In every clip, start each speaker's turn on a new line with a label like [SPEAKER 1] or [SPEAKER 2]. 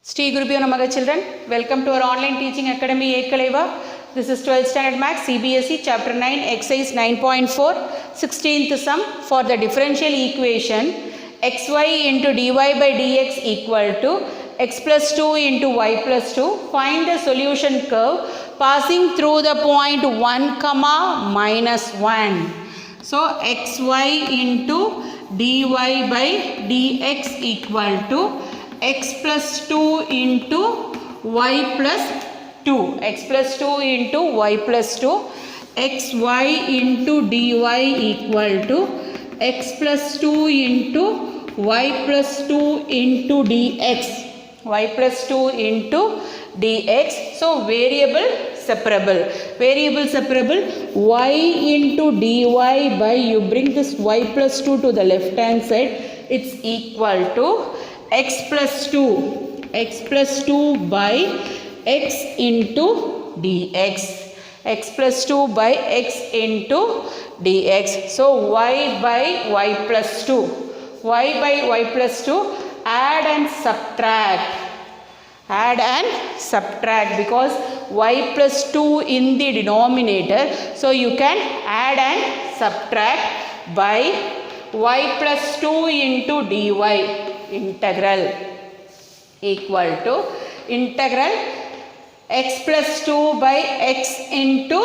[SPEAKER 1] Sri Gurubhyo Namaha children, welcome to our online teaching academy Ekalaiva. This is 12th standard maths CBSE chapter 9 exercise 9.4 16th sum for the differential equation xy into dy by dx equal to x plus 2 into y plus 2. Find the solution curve passing through the point 1 comma minus 1. So xy into dy by dx equal to x plus 2 into y plus 2, x plus 2 into y plus 2, xy into dy equal to x plus 2 into y plus 2 into dx, y plus 2 into dx. So variable separable, y into dy by, you bring this y plus 2 to the left hand side, it's equal to x plus 2 by x into dx, x plus 2 by x into dx. So y by y plus 2, y by y plus 2, add and subtract because y plus 2 in the denominator, so you can add and subtract by y plus 2 into dy integral equal to integral x plus 2 by x into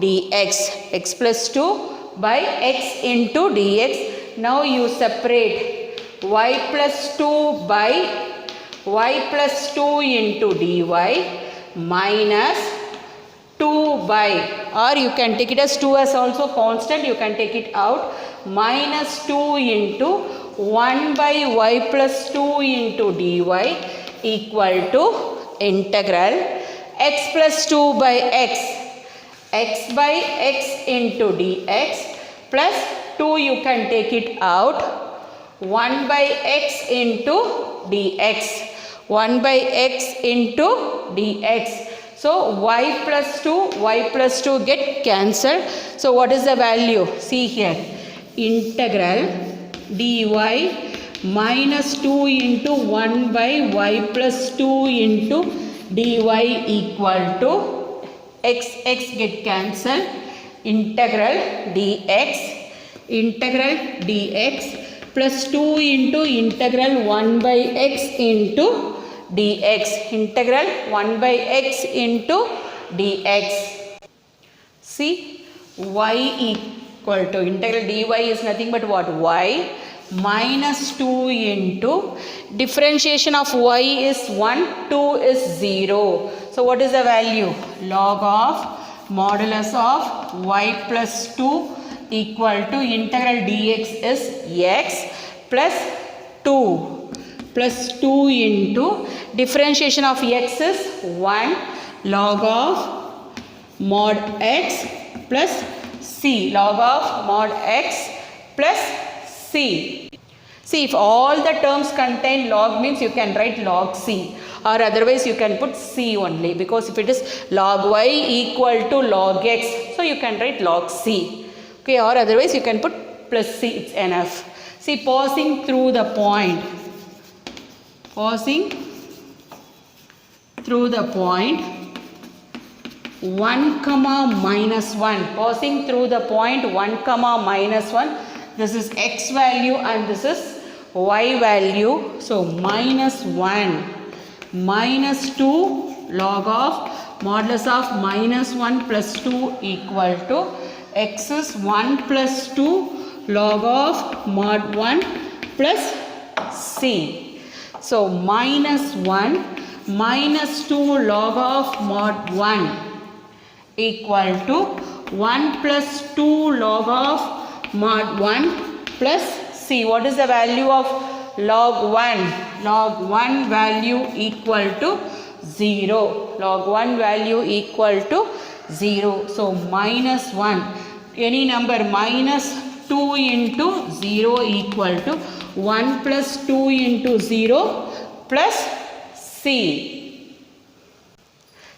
[SPEAKER 1] dx, x plus 2 by x into dx. Now you separate y plus 2 by y plus 2 into dy minus 2 by, or you can take it as 2 as also constant, you can take it out, minus 2 into 1 by y plus 2 into dy equal to integral x plus 2 by x by x into dx plus 2, you can take it out, 1 by x into dx, 1 by x into dx. So y plus 2 get cancelled. So what is the value? See here, integral dy minus 2 into 1 by y plus 2 into dy equal to x get cancelled, integral dx plus 2 into integral 1 by x into dx, integral 1 by x into dx. See, y equal to integral dy is nothing but what? Y minus 2 into differentiation of y is 1, 2 is 0. So what is the value? Log of modulus of y plus 2 equal to integral dx is x plus 2 into differentiation of x is 1 log of mod x plus c, log of mod x plus c. See, if all the terms contain log means you can write log c, or otherwise you can put c only, because if it is log y equal to log x, so you can write log c, okay, or otherwise you can put plus c, it's enough. See, passing through the point 1 comma minus 1, passing through the point 1 comma minus 1, this is x value and this is y value. So minus 1 minus 2 log of modulus of minus 1 plus 2 equal to x is 1 plus 2 log of mod 1 plus c. So minus 1 minus 2 log of mod 1 equal to 1 plus 2 log of mod 1 plus c. What is the value of log 1? Log 1 value equal to 0. Log 1 value equal to 0. So minus 1, any number minus 2 into 0 equal to 1 plus 2 into 0 plus c.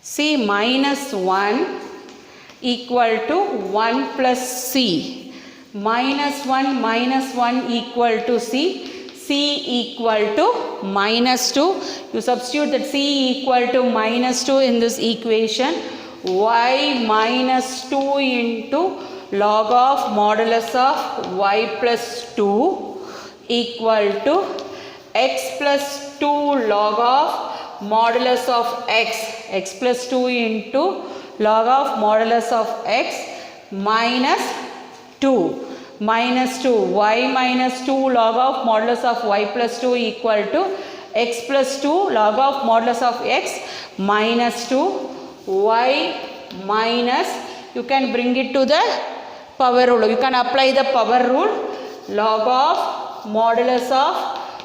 [SPEAKER 1] C minus 1 equal to 1 plus c. Minus 1 equal to c. c equal to minus 2. You substitute that c equal to minus 2 in this equation. Y minus 2 into log of modulus of y plus 2 equal to x plus 2 log of modulus of x plus 2 into log of modulus of x minus 2 y minus 2 log of modulus of y plus 2 equal to x plus 2 log of modulus of x minus 2 y minus, you can bring it to the power rule, you can apply the power rule, log of modulus of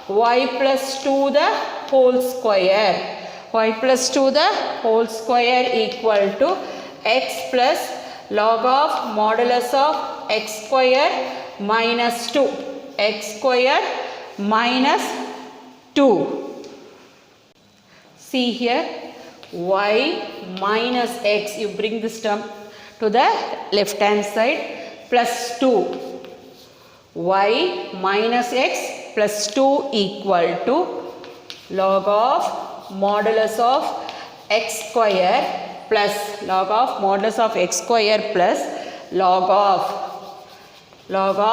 [SPEAKER 1] y plus 2 the whole square, y plus 2 the whole square equal to x plus log of modulus of x square minus 2, x square minus 2. See here, y minus x, you bring this term to the left hand side, plus 2, y minus x plus 2 equal to log of modulus of x square plus log of modulus of x square plus log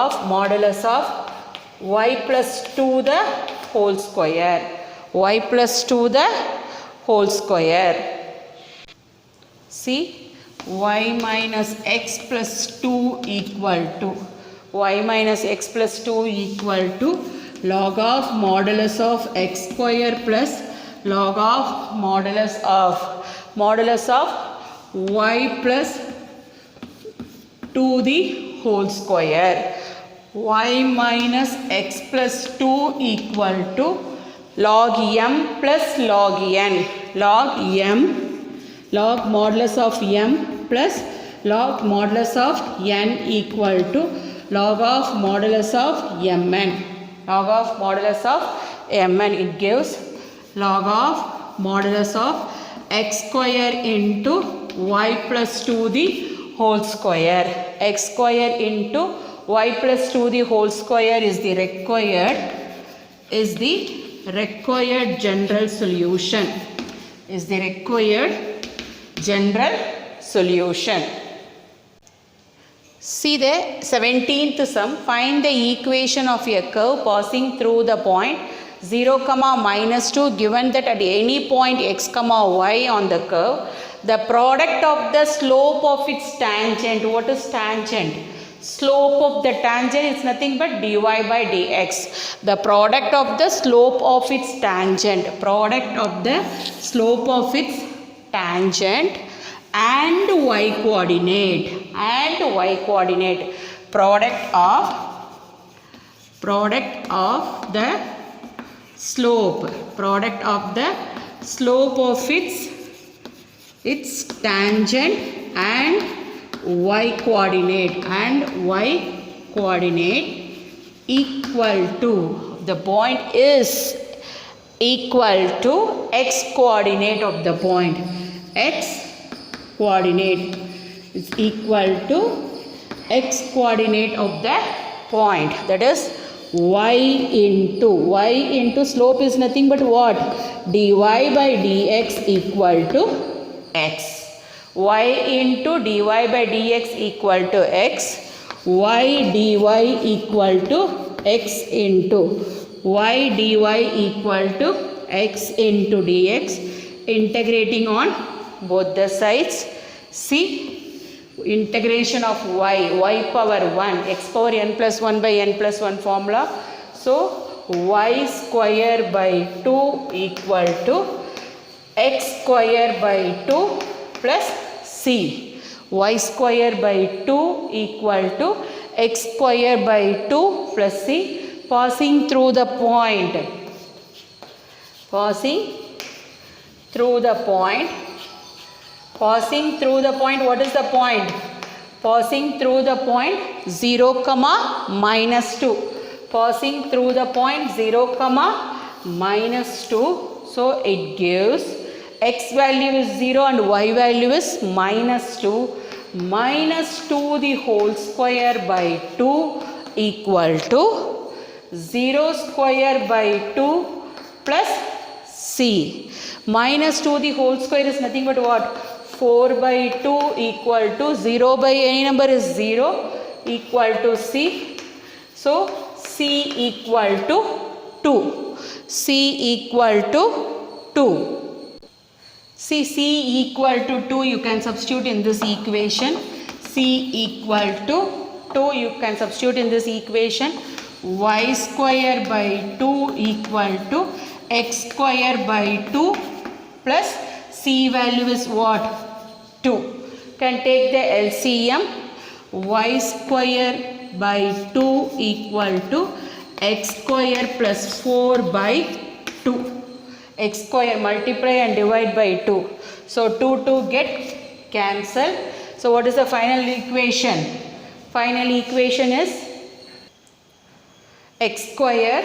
[SPEAKER 1] of modulus of y plus 2 the whole square, y plus 2 the whole square. See, y minus x plus 2 equal to y minus x plus 2 equal to log of modulus of x square plus log of modulus of y plus 2 the whole square. Y minus x plus 2 equal to log m plus log n, log modulus of m plus log modulus of n equal to log of modulus of mn, log of modulus of mn, it gives log of modulus of x square into y plus 2 the whole square, x square into y plus 2 the whole square is the required general solution, See the 17th sum. Find the equation of a curve passing through the point 0, minus 2 given that at any point x, y on the curve, the product of the slope of its tangent. What is tangent? Slope of the tangent is nothing but dy by dx. The product of the slope of its tangent, and y coordinate, product of the slope of its tangent and y coordinate equal to, the point is equal to x coordinate of the point, x coordinate is equal to x coordinate of the point, that is y into slope is nothing but what? Dy by dx equal to x. Y into dy by dx equal to x, y dy equal to x into y dy equal to x into dx, integrating on both the sides. See, integration of y power 1, x power n plus 1 by n plus 1 formula. So, y square by 2 equal to x square by 2 plus c. Y square by 2 equal to x square by 2 plus c, passing through the point. What is the point? Passing through the point 0, minus 2. Passing through the point 0, minus 2. So it gives x value is 0 and y value is minus 2. Minus 2 the whole square by 2 equal to 0 square by 2 plus c. Minus 2 the whole square is nothing but what? 4 by 2 equal to 0 by any number is 0 equal to c. So c equal to 2. C equal to 2. See, c equal to 2 you can substitute in this equation. C equal to 2 you can substitute in this equation. Y square by 2 equal to x square by 2 plus c value is what? 2. Can take the LCM. Y square by 2 equal to x square plus 4 by 2. X square multiply and divide by 2. So 2 get cancelled. So what is the final equation? Final equation is x square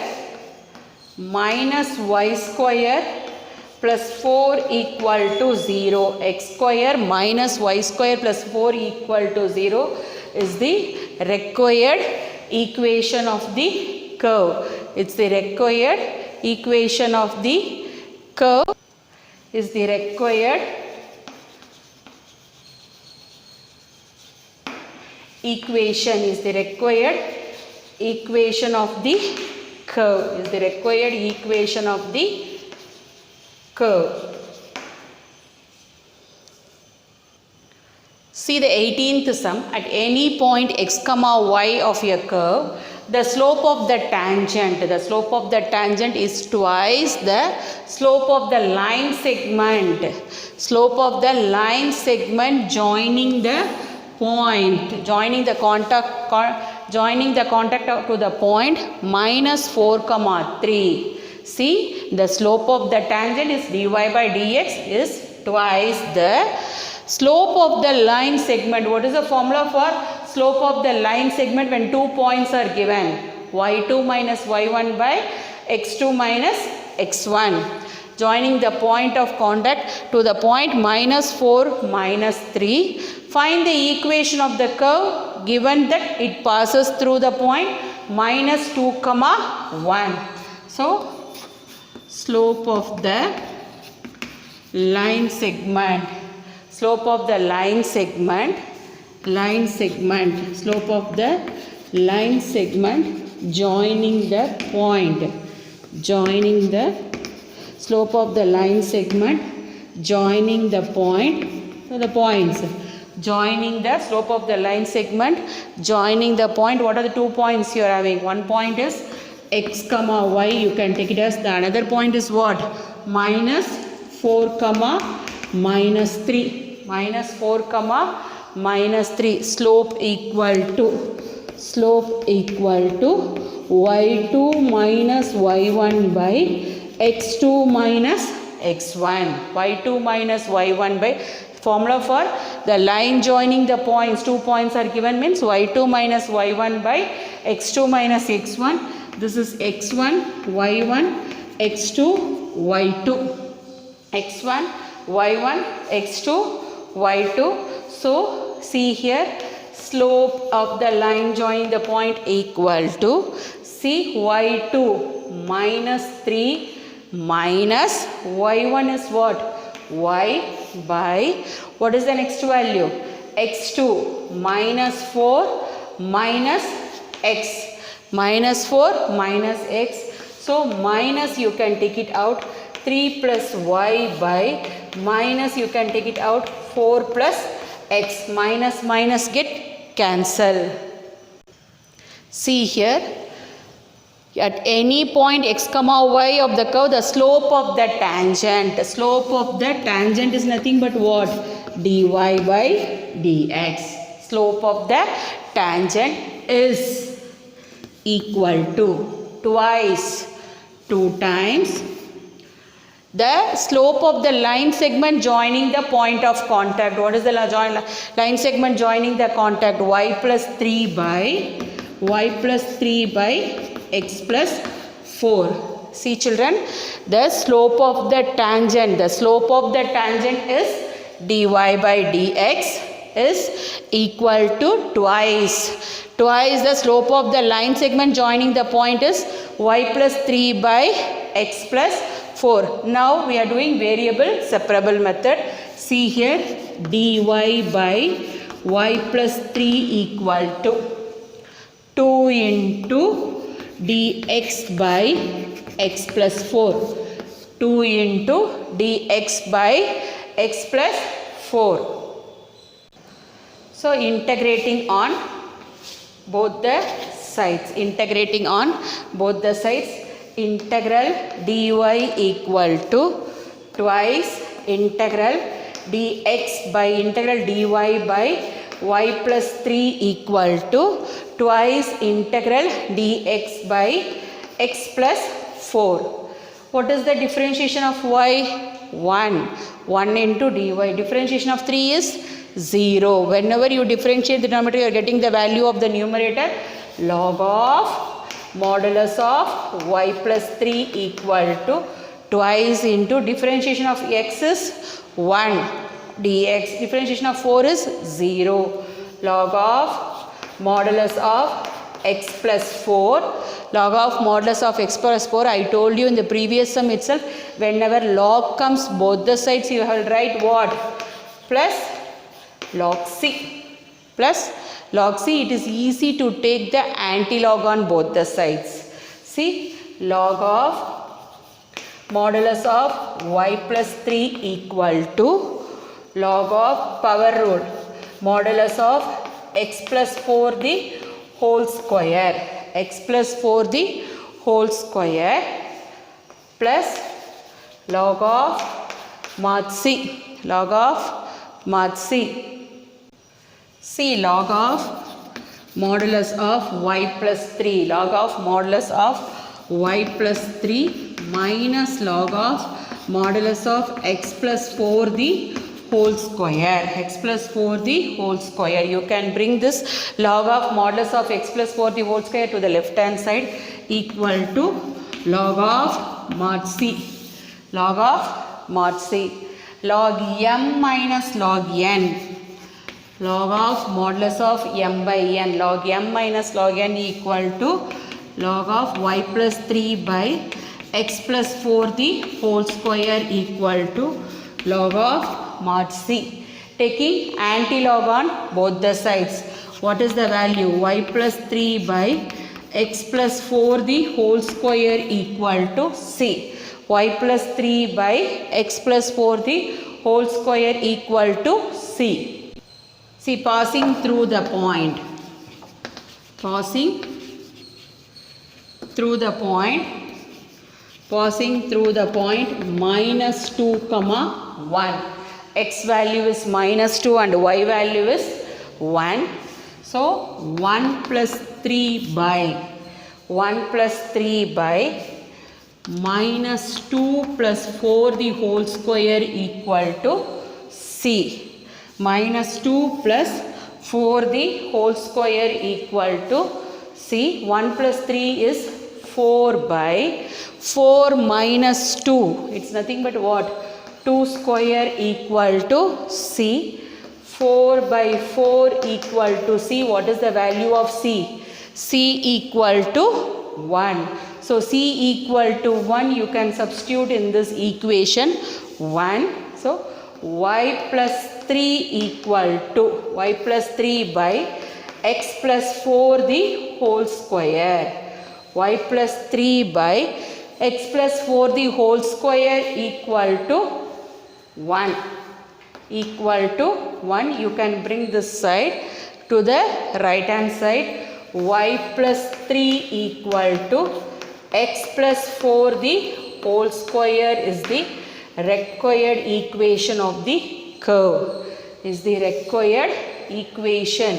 [SPEAKER 1] minus y square plus 4 equal to 0. X square minus y square plus 4 equal to 0 is the required equation of the curve. It's the required equation of the curve is the required equation of the curve is the required equation of the curve. See the 18th sum. At any point x comma y of a curve, the slope of the tangent is twice the slope of the line segment. Slope of the line segment joining the point, joining the contact to the point minus 4 comma 3. See, the slope of the tangent is dy by dx is twice the slope of the line segment. What is the formula for slope of the line segment when 2 points are given? y2 minus y1 by x2 minus x1. Joining the point of contact to the point minus 4 minus 3. Find the equation of the curve given that it passes through the point minus 2 comma 1. So slope of the line segment. Slope of the line segment, slope of the line segment joining the point, slope of the line segment joining the point, so the points, joining the slope of the line segment joining the point. What are the 2 points you are having? One point is x comma y, you can take it as the another point is what? Minus 4 comma minus 3. Minus 4 comma minus 3. Slope equal to y2 minus y1 by x2 minus x1. y2 minus y1 by formula for the line joining the points. 2 points are given means y2 minus y1 by x2 minus x1. This is x1 y1 x2 y2. x1 y1 x2 y2. So see here, slope of the line joining the point equal to, see, y2 minus 3 minus y1 is what? Y by, what is the next value? x2 minus 4 minus x. Minus 4 minus x. So minus you can take it out. 3 plus y by minus you can take it out 4 plus x. Minus minus get cancel. See here, at any point x comma y of the curve, the slope of the tangent is nothing but what? dy by dx. Slope of the tangent is equal to twice, 2 times the slope of the line segment joining the point of contact. What is the line segment joining the contact? y plus 3 by x plus 4. See children, the slope of the tangent is dy by dx. is equal to twice. Twice the slope of the line segment joining the point is y plus 3 by x plus 4. Now we are doing variable separable method. See here, dy by y plus 3 equal to 2 into dx by x plus 4. 2 into dx by x plus 4. So integrating on both the sides. Integrating on both the sides. Integral dy equal to twice integral dx by integral dy by y plus 3 equal to twice integral dx by x plus 4. What is the differentiation of y? 1. 1 into dy. Differentiation of 3 is 0. Whenever you differentiate the denominator, you are getting the value of the numerator. Log of modulus of y plus 3 equal to twice into differentiation of x is 1 dx. Differentiation of 4 is 0. Log of modulus of x plus 4. Log of modulus of x plus 4. I told you in the previous sum itself, whenever log comes both the sides, you have to write what? Plus log c. Plus log c. It is easy to take the antilog on both the sides. See, log of modulus of y plus 3 equal to log of power rule modulus of x plus 4 the whole square. X plus 4 the whole square plus log of mod c. Log of mod c. See, log of modulus of y plus 3. Log of modulus of y plus 3 minus log of modulus of x plus 4 the whole square. X plus 4 the whole square. You can bring this log of modulus of x plus 4 the whole square to the left hand side equal to log of mod c. Log of mod c. Log m minus log n. Log of modulus of m by n. Log m minus log n equal to log of y plus 3 by x plus 4 the whole square equal to log of mod c. Taking antilog on both the sides. What is the value? Y plus 3 by x plus 4 the whole square equal to c. Y plus 3 by x plus 4 the whole square equal to c. See, passing through the point. Passing through the point. Passing through the point minus 2 comma 1. X value is minus 2 and y value is 1. So 1 plus 3 by minus 2 plus 4 the whole square equal to c. Minus 2 plus 4 the whole square equal to c. 1 plus 3 is 4 by 4 minus 2. It's nothing but what? 2 square equal to c. 4 by 4 equal to c. What is the value of c? c equal to 1. So c equal to 1 you can substitute in this equation 1. So y plus 3 equal to y plus 3 by x plus 4 the whole square. Y plus 3 by x plus 4 the whole square equal to 1. Equal to 1. You can bring this side to the right hand side. Y plus 3 equal to x plus 4 the whole square is the required equation of the curve. Is the required equation.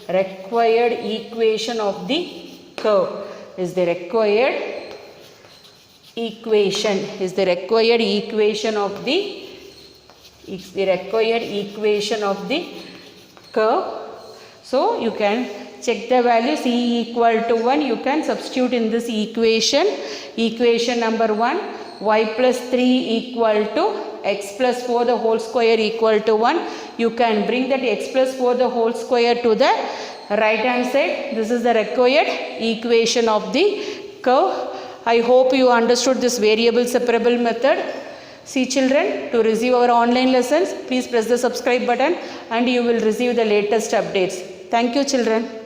[SPEAKER 1] Required equation of the curve. Is the required equation. Is the required equation of the curve. So you can check the value. C equal to 1. You can substitute in this equation. Equation number 1. Y plus 3 equal to x plus 4 the whole square equal to 1. You can bring that x plus 4 the whole square to the right hand side. This is the required equation of the curve. I hope you understood this variable separable method. See children, to receive our online lessons, please press the subscribe button and you will receive the latest updates. Thank you children.